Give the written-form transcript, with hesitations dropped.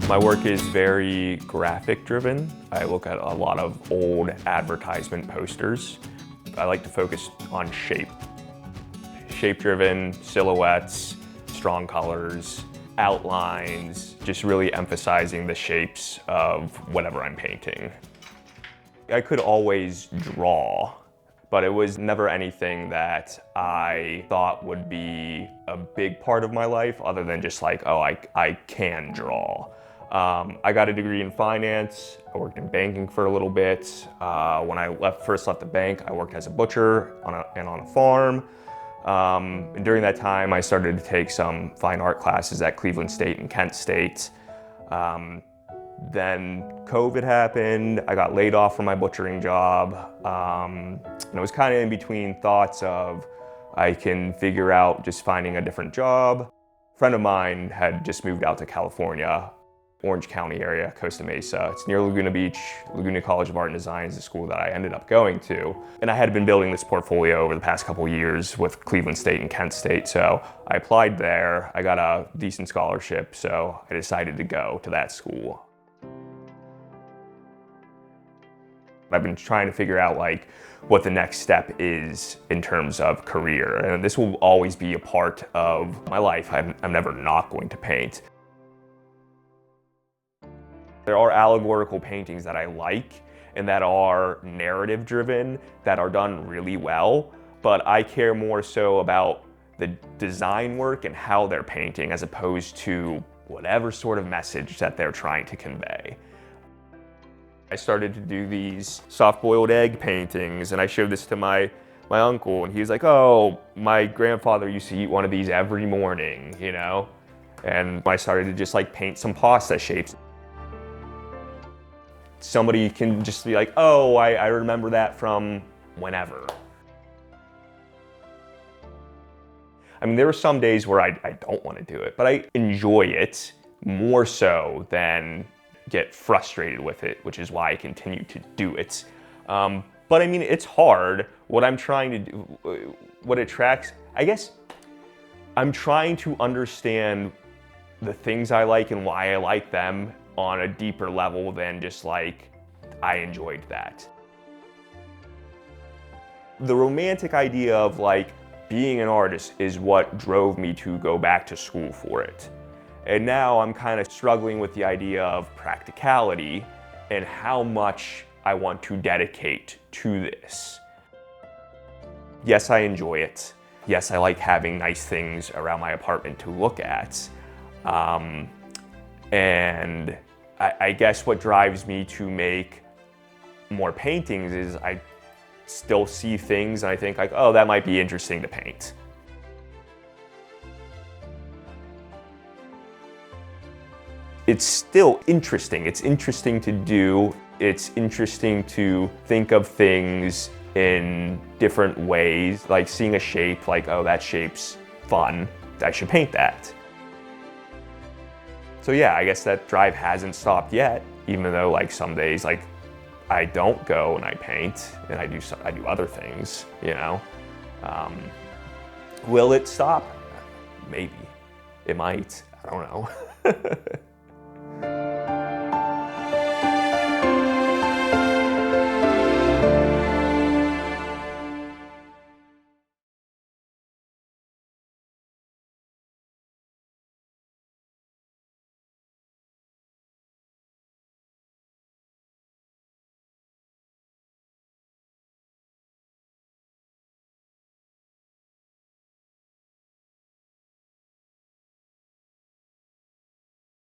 My work is very graphic driven. I look at a lot of old advertisement posters. I like to focus on shape. Shape driven, silhouettes, strong colors, outlines, just really emphasizing the shapes of whatever I'm painting. I could always draw, but it was never anything that I thought would be a big part of my life other than just like, oh, I can draw. I got a degree in finance. I worked in banking for a little bit. When I first left the bank, I worked as a butcher on a farm. And during that time, I started to take some fine art classes at Cleveland State and Kent State. Then COVID happened. I got laid off from my butchering job. And I was kind of in between thoughts of I can figure out just finding a different job. A friend of mine had just moved out to California, Orange County area, Costa Mesa. It's near Laguna Beach. Laguna College of Art and Design is the school that I ended up going to. And I had been building this portfolio over the past couple years with Cleveland State and Kent State. So I applied there. I got a decent scholarship, so I decided to go to that school. I've been trying to figure out like what the next step is in terms of career. And this will always be a part of my life. I'm never not going to paint. There are allegorical paintings that I like and that are narrative driven, that are done really well, but I care more so about the design work and how they're painting as opposed to whatever sort of message that they're trying to convey. I started to do these soft-boiled egg paintings, and I showed this to my uncle, and he was like, oh, my grandfather used to eat one of these every morning, you know? And I started to just like paint some pasta shapes. Somebody can just be like, oh, I remember that from whenever. I mean, there are some days where I don't want to do it, but I enjoy it more so than get frustrated with it, which is why I continue to do it. But I mean, it's hard. What I'm trying to do, what attracts, I guess, I'm trying to understand the things I like and why I like them on a deeper level than just like, I enjoyed that. The romantic idea of like being an artist is what drove me to go back to school for it. And now I'm kind of struggling with the idea of practicality and how much I want to dedicate to this. Yes, I enjoy it. Yes, I like having nice things around my apartment to look at. And I guess what drives me to make more paintings is I still see things and I think like, oh, that might be interesting to paint. It's still interesting. It's interesting to do. It's interesting to think of things in different ways, like seeing a shape, like, oh, that shape's fun. I should paint that. So yeah, I guess that drive hasn't stopped yet, even though like some days like I don't go and I paint and I do other things, you know. Will it stop? Maybe. It might. I don't know.